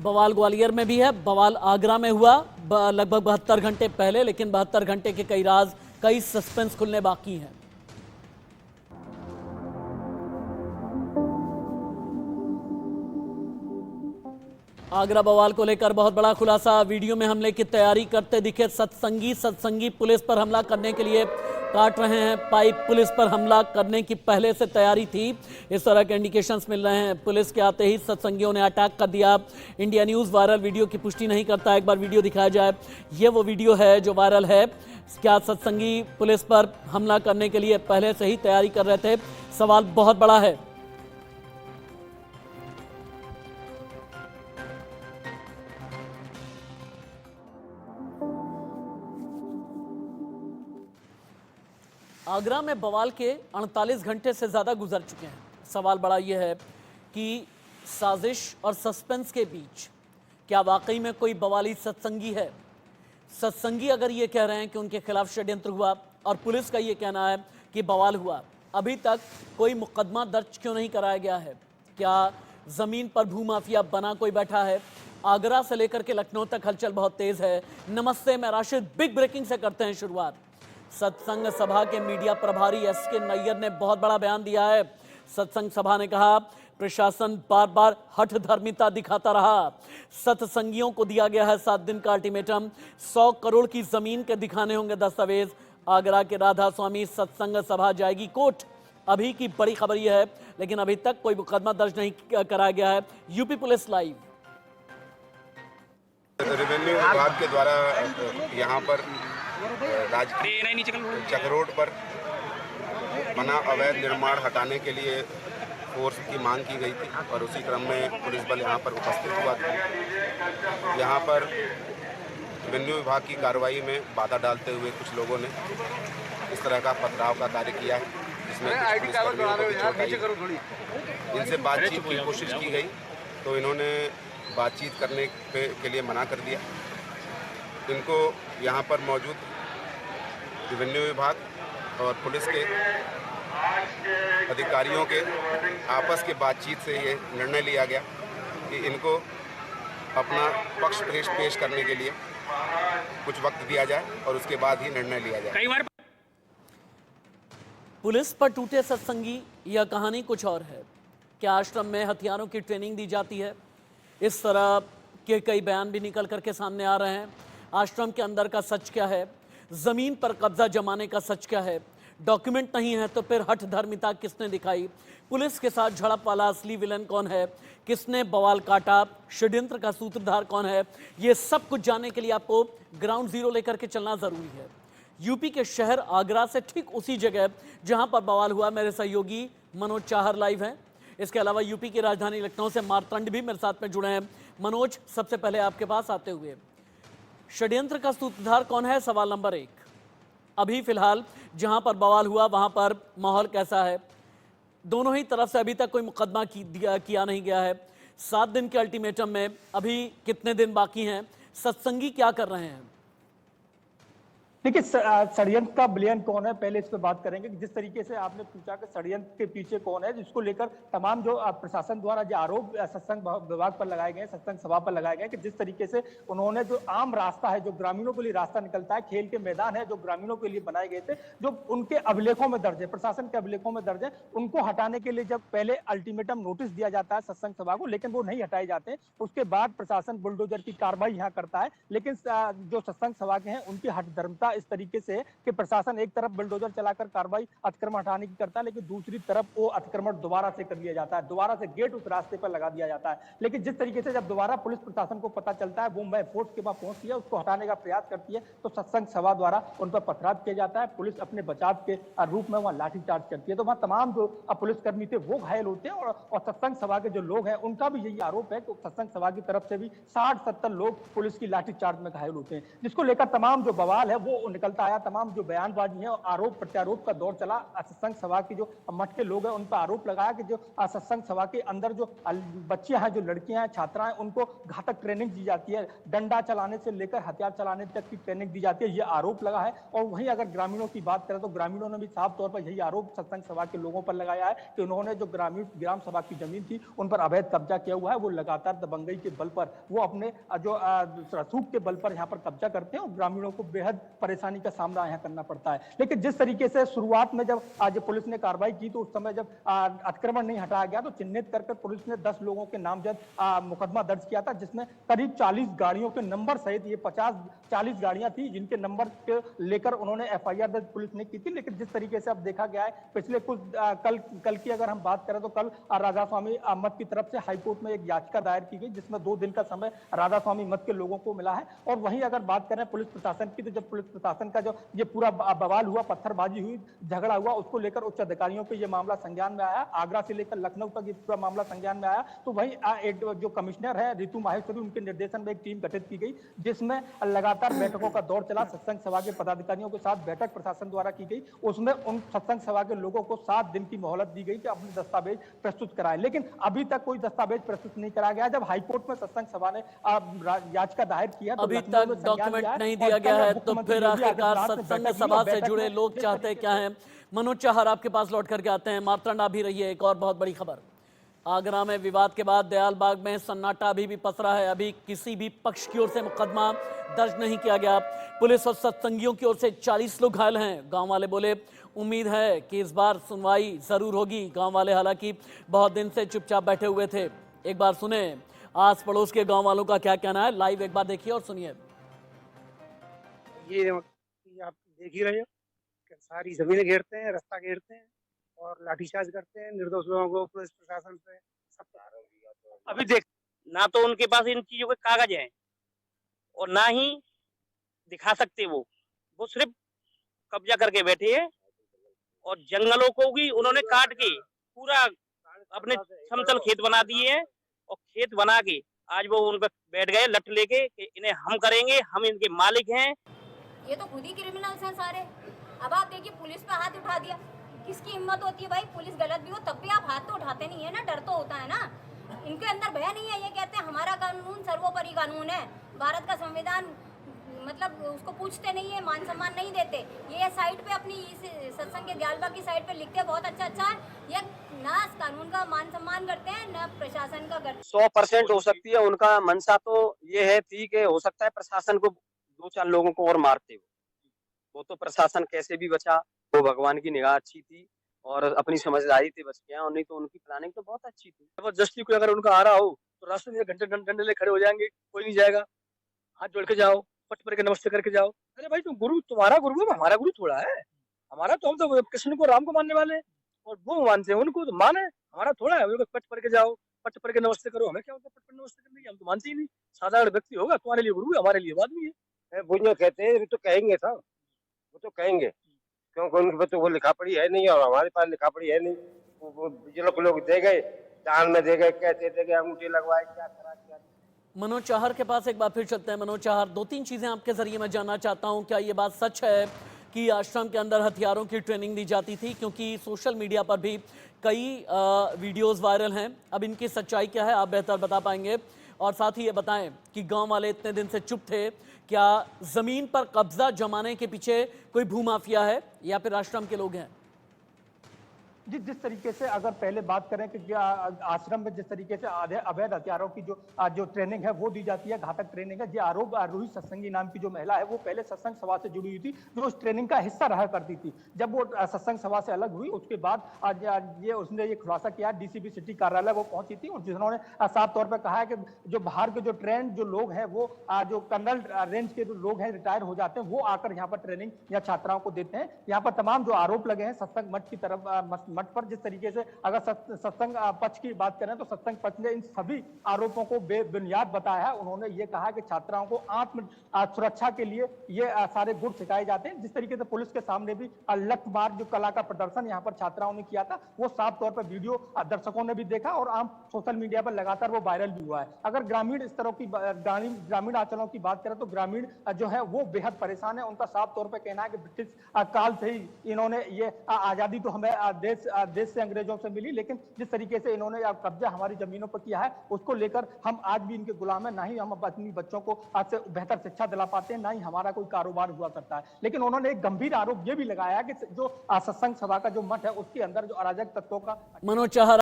बवाल ग्वालियर में भी है, बवाल आगरा में हुआ लगभग 72 घंटे पहले, लेकिन 72 घंटे के कई राज, कई सस्पेंस खुलने बाकी हैं। आगरा बवाल को लेकर बहुत बड़ा खुलासा, वीडियो में हमले की तैयारी करते दिखे सत्संगी पुलिस पर हमला करने के लिए काट रहे हैं पाइप। पुलिस पर हमला करने की पहले से तैयारी थी, इस तरह के इंडिकेशंस मिल रहे हैं। पुलिस के आते ही सत्संगियों ने अटैक कर दिया। इंडिया न्यूज़ वायरल वीडियो की पुष्टि नहीं करता, एक बार वीडियो दिखाया जाए। ये वो वीडियो है जो वायरल है। क्या सत्संगी पुलिस पर हमला करने के लिए पहले से ही तैयारी कर रहे थे? सवाल बहुत बड़ा है। आगरा में बवाल के 48 घंटे से ज़्यादा गुजर चुके हैं। सवाल बड़ा यह है कि साजिश और सस्पेंस के बीच क्या वाकई में कोई बवाली सत्संगी है? सत्संगी अगर ये कह रहे हैं कि उनके खिलाफ षड्यंत्र हुआ और पुलिस का ये कहना है कि बवाल हुआ, अभी तक कोई मुकदमा दर्ज क्यों नहीं कराया गया है? क्या ज़मीन पर भूमाफिया बना कोई बैठा है? आगरा से लेकर के लखनऊ तक हलचल बहुत तेज़ है। नमस्ते, मैं राशिद। बिग ब्रेकिंग से करते हैं शुरुआत। सत्संग सभा के मीडिया प्रभारी एसके नैयर ने बहुत बड़ा बयान दिया है। सत्संग सभा ने कहा, प्रशासन बार बार हठ धर्मिता दिखाता रहा। सत्संगियों को दिया गया है 7 दिन का अल्टीमेटम। 100 करोड़ की जमीन के दिखाने होंगे दस्तावेज। आगरा के राधा स्वामी सत्संग सभा जाएगी कोर्ट। अभी की बड़ी खबर यह है, लेकिन अभी तक कोई मुकदमा दर्ज नहीं कराया गया है। UP police live. रेवेन्यू विभाग के द्वारा यहाँ पर चक रोड पर बना अवैध निर्माण हटाने के लिए फोर्स की मांग की गई थी और उसी क्रम में पुलिस बल यहाँ पर उपस्थित हुआ था। यहाँ पर रेवेन्यू विभाग की कार्रवाई में बाधा डालते हुए कुछ लोगों ने इस तरह का पथराव का कार्य किया है, जिसमें कुछ पुलिसकर्मियों को भी चोट आई। इनसे बातचीत की कोशिश की गई तो इन्होंने बातचीत करने के लिए मना कर दिया। इनको यहाँ पर मौजूद रेवेन्यू विभाग और पुलिस के अधिकारियों के आपस के बातचीत से ये निर्णय लिया गया कि इनको अपना पक्ष पेश करने के लिए कुछ वक्त दिया जाए और उसके बाद ही निर्णय लिया जाए। पुलिस पर टूटे सत्संगी, यह कहानी कुछ और है। क्या आश्रम में हथियारों की ट्रेनिंग दी जाती है? इस तरह के कई बयान भी निकल करके सामने आ रहे हैं। आश्रम के अंदर का सच क्या है? जमीन पर कब्जा जमाने का सच क्या है? डॉक्यूमेंट नहीं है तो फिर हठ धर्मिता किसने दिखाई? पुलिस के साथ झड़प वाला असली विलन कौन है? किसने बवाल काटा? षड्यंत्र का सूत्रधार कौन है? ये सब कुछ जानने के लिए आपको ग्राउंड जीरो लेकर के चलना जरूरी है। यूपी के शहर आगरा से ठीक उसी जगह जहां पर बवाल हुआ मेरे सहयोगी मनोज चाहर लाइव हैं। इसके अलावा यूपी की राजधानी लखनऊ से मारतंड भी मेरे साथ में जुड़े हैं। मनोज, सबसे पहले आपके पास आते हुए, षड्यंत्र का सूत्रधार कौन है? सवाल नंबर 1। अभी फिलहाल जहां पर बवाल हुआ वहां पर माहौल कैसा है? दोनों ही तरफ से अभी तक कोई मुकदमा किया नहीं गया है। 7 दिन के अल्टीमेटम में अभी कितने दिन बाकी हैं? सत्संगी क्या कर रहे हैं? देखिए, षड्यंत्र का विलेन कौन है, पहले इस पे बात करेंगे कि जिस तरीके से आपने पूछा कि षड्यंत्र के पीछे कौन है, जिसको लेकर तमाम जो प्रशासन द्वारा जो आरोप सत्संग विभाग पर लगाए गए, सत्संग सभा पर लगाए गए कि जिस तरीके से उन्होंने जो आम रास्ता है, जो ग्रामीणों के लिए रास्ता निकलता है, खेल के मैदान है जो ग्रामीणों के लिए बनाए गए थे, जो उनके अभिलेखों में दर्ज है, प्रशासन के अभिलेखों में दर्ज है, उनको हटाने के लिए जब पहले अल्टीमेटम नोटिस दिया जाता है सत्संग सभा को, लेकिन वो नहीं हटाए जाते। उसके बाद प्रशासन बुलडोजर की कार्रवाई यहाँ करता है। लेकिन जो सत्संग सभा के हैं उनकी हठधर्मिता इस तरीके से कि प्रशासन एक तरफ बुलडोजर चलाकर कार्रवाई अतिक्रमण हटाने की करता है, लेकिन दूसरी तरफ वो अतिक्रमण दोबारा से कर लिया जाता है, दोबारा से गेट उस रास्ते पर लगा दिया जाता है। लेकिन जिस तरीके से जब दोबारा पुलिस प्रशासन को पता चलता है, वो मैं फोर्स के पास पहुंचती है, उसको हटाने का प्रयास करती है, तो सत्संग सभा द्वारा उन पर पथराव किया जाता है। पुलिस अपने बचाव के रूप में वहां लाठीचार्ज करती है, तो वहां तमाम जो पुलिसकर्मी थे वो घायल होते हैं। और सत्संग सभा के जो लोग हैं उनका भी यही आरोप है कि सत्संग सभा की तरफ से भी 60-70 लोग पुलिस की लाठीचार्ज में घायल होते हैं, जिसको लेकर तमाम जो बवाल है वो वो निकलता आया। तमाम जो बयानबाजी है और आरोप प्रत्यारोप का दौर चला। सत्संग सभा की जो मठ के लोग हैं उन पर आरोप लगाया कि जो सत्संग सभा के अंदर जो बच्चियां हैं, जो लड़कियां हैं, छात्राएं, उनको घातक ट्रेनिंग दी जाती है। डंडा चलाने से लेकर हथियार चलाने तक की ट्रेनिंग दी जाती है, ये आरोप लगा है। और वहीं अगर ग्रामीणों की बात करें तो ग्रामीणों ने भी साफ तौर पर यही आरोप सत्संग सभा के लोगों पर लगाया है कि उन्होंने जो ग्राम सभा की जमीन थी उन पर अवैध कब्जा किया हुआ है। वो लगातार दबंगई के बल पर, वो अपने जो रसूख के बल पर यहाँ पर कब्जा करते हैं और ग्रामीणों को बेहद परेशानी का सामना यहाँ करना पड़ता है। लेकिन जिस तरीके से शुरुआत में जब आज पुलिस ने कार्रवाई की तो उस समय जब अतिक्रमण नहीं हटाया गया तो चिन्हित कर पुलिस ने 10 लोगों के नामजद मुकदमा दर्ज किया था, जिसमें करीब 40 गाड़ियों के नंबर सहित ये 50-40 गाड़ियां थी जिनके नंबर के लेकर उन्होंने एफआईआर दर्ज पुलिस ने की थी। लेकिन जिस तरीके से अब देखा गया है पिछले कुछ कल की अगर हम बात करें तो कल राधा स्वामी मठ की तरफ से हाईकोर्ट में एक याचिका दायर की गई जिसमें 2 दिन का समय राधा स्वामी मठ के लोगों को मिला है। और वहीं अगर बात करें पुलिस प्रशासन की तो जब पुलिस प्रशासन का जो ये पूरा बवाल हुआ, पत्थरबाजी हुई, झगड़ा हुआ, उसको लेकर उच्च अधिकारियों को ये मामला संज्ञान में आया। आगरा से लेकर लखनऊ तक ये पूरा मामला संज्ञान में आया। तो वहीं एक जो कमिश्नर है रितु माहेश्वरी, उनके निर्देशन में एक टीम गठित की गई जिसमें लगातार बैठकों का दौर चला। सत्संग सभा के पदाधिकारियों के साथ बैठक प्रशासन द्वारा की गई। उसमें उन सत्संग सभा के लोगों को 7 दिन की मोहलत दी गई कि अपने दस्तावेज प्रस्तुत कराएं। लेकिन अभी तक कोई दस्तावेज प्रस्तुत नहीं कराया गया। जब हाईकोर्ट में सत्संग सभा ने याचिका दायर किया तो अभी तक डॉक्यूमेंट नहीं दिया गया है, तो फिर आखिरकार सत्संग सभा से जुड़े लोग चाहते क्या हैं? मनोज चाहर आपके पास लौट करके आते हैं। मारतंड अभी रही है एक और बहुत बड़ी खबर। आगरा में विवाद के बाद दयालबाग में सन्नाटा अभी भी पसरा है। अभी किसी भी पक्ष की ओर से मुकदमा दर्ज नहीं किया गया। पुलिस और सत्संगियों की ओर से 40 लोग घायल हैं। गांव वाले बोले उम्मीद है कि इस बार सुनवाई जरूर होगी। गांव वाले हालांकि बहुत दिन से चुपचाप बैठे हुए थे। एक बार सुने आस पड़ोस के गांव वालों का क्या कहना है। लाइव एक बार देखिए और सुनिए। ये आप देख ही रहे हो कि सारी जमीनें घेरते हैं, रास्ता घेरते हैं और लाठीचार्ज करते हैं निर्दोष लोगों को। पुलिस प्रशासन पे सब अभी देख, ना तो उनके पास इन चीजों के कागज हैं और ना ही दिखा सकते। वो सिर्फ कब्जा करके बैठे हैं और जंगलों को भी उन्होंने काट के पूरा अपने समतल खेत बना दिए हैं। और खेत बना के आज वो उन पर बैठ गए लट लेके कि इन्हें हम करेंगे, हम इनके मालिक हैं। ये तो खुद ही क्रिमिनल्स हैं सारे। अब आप देखिए पुलिस पे हाथ उठा दिया, किसकी हिम्मत होती है भाई? पुलिस गलत भी हो तब भी आप हाथ तो उठाते नहीं है ना, डर तो होता है ना। इनके अंदर भय नहीं है। ये कहते हैं हमारा कानून सर्वोपरि कानून है, भारत का संविधान, मतलब उसको पूछते नहीं है, मान सम्मान नहीं देते। ये साइड पे अपनी सत्संग के दयालबाग की साइड पे लिखते हैं बहुत अच्छा है। ये ना कानून का मान सम्मान करते हैं ना प्रशासन का करते। 100% हो सकती है उनका मंशा तो ये है थी कि हो सकता है प्रशासन को 2-4 लोगों को और मारते वो तो प्रशासन कैसे भी बचा। वो भगवान की निगाह अच्छी थी और अपनी समझदारी से बच गया, और नहीं तो उनकी प्लानिंग तो बहुत अच्छी थी। जबरदस्ती कोई अगर उनका आ रहा हो तो रास्ते में घंटे डंडे ले खड़े हो जाएंगे, कोई नहीं जाएगा। हाथ जोड़ के जाओ, पट पड़ के नमस्ते करके जाओ। अरे भाई तुम गुरु, तुम्हारा गुरु है, हमारा गुरु थोड़ा है। हमारा तो हम तो कृष्ण को, राम को मानने वाले हैं और वो मानते हैं उनको, तो माने। हमारा थोड़ा है, पट पड़ के जाओ, पट पड़ के नमस्ते करो। हमें क्या होता है पट पड़ नमस्ते करने की? हम तो मानते ही नहीं। साधारण व्यक्ति होगा, तुम्हारे लिए गुरु है, हमारे लिए आदमी है। बुझना कहते हैं, तो कहेंगे साहब, वो तो कहेंगे क्योंकि उनके पास तो वो लिखा पढ़ी है नहीं और हमारे पास लिखा पढ़ी है नहीं। वो लोग दे गए, दान में दे गए, कैसे दे गए, अंगूठी लगवाए, क्या करा क्या। मनोज चाहर के पास एक बार फिर चलते हैं। मनोज चाहर, 2-3 चीजें आपके जरिए मैं जानना चाहता हूं। क्या ये बात सच है कि आश्रम के अंदर हथियारों की ट्रेनिंग दी जाती थी? क्योंकि सोशल मीडिया पर भी कई वीडियोस वायरल हैं। अब इनकी सच्चाई क्या है आप बेहतर बता पाएंगे। और साथ ही ये बताएं कि गांव वाले इतने दिन से चुप थे, क्या जमीन पर कब्जा जमाने के पीछे कोई भूमाफिया है या फिर आश्रम के लोग हैं? जिस तरीके से अगर पहले बात करें कि आश्रम में जिस तरीके से अवैध हथियारों की जो ट्रेनिंग है वो दी जाती है, घातक ट्रेनिंग है। ये आरोप रूही सत्संगी नाम की जो महिला है वो पहले सत्संग सभा से जुड़ी हुई थी, जो उस ट्रेनिंग का हिस्सा रहा करती थी। जब वो सत्संग सभा से अलग हुई उसके बाद उसने ये खुलासा किया, डीसीपी सिटी कार्यालय वो पहुंची थी और जिन्होंने साफ तौर पर कहा है कि जो बाहर के जो ट्रेंड जो लोग हैं वो जो कर्नल रेंज के जो लोग हैं रिटायर हो जाते हैं वो आकर यहाँ पर ट्रेनिंग या छात्राओं को देते हैं। यहाँ पर तमाम जो आरोप लगे हैं सत्संग मठ की तरफ मठ पर। जिस तरीके से अगर सत्संग पक्ष की बात करें तो सत्संग पक्ष ने इन सभी आरोपों को बेबुनियाद बताया है। उन्होंने ये कहा कि छात्राओं को आत्म सुरक्षा के लिए ये सारे गुण सिखाए जाते हैं। जिस तरीके से पुलिस के सामने भी लठमार जो कला का प्रदर्शन यहाँ पर छात्राओं ने किया था, वो साफ तौर पर वीडियो दर्शकों ने भी देखा और आम सोशल मीडिया पर लगातार वो वायरल भी हुआ है। अगर ग्रामीण स्तरों की ग्रामीण आचरणों की बात करें तो ग्रामीण जो है वो बेहद परेशान है। उनका साफ तौर पर कहना है कि ब्रिटिश काल से ही इन्होंने ये आजादी तो हमें देश से अंग्रेजों से मिली, लेकिन जिस तरीके से इन्होंने कब्जा हमारी जमीनों पर किया है उसको लेकर हम आज भी इनके गुलाम है। ना ही हम अपनी बच्चों को आज से बेहतर शिक्षा दिला पाते हैं, ना ही हमारा कोई कारोबार हुआ करता है। लेकिन उन्होंने एक गंभीर आरोप ये भी लगाया कि जो सत्संग सभा का जो मठ है उसके अंदर जो अराजक तत्वों का मनोज चाहर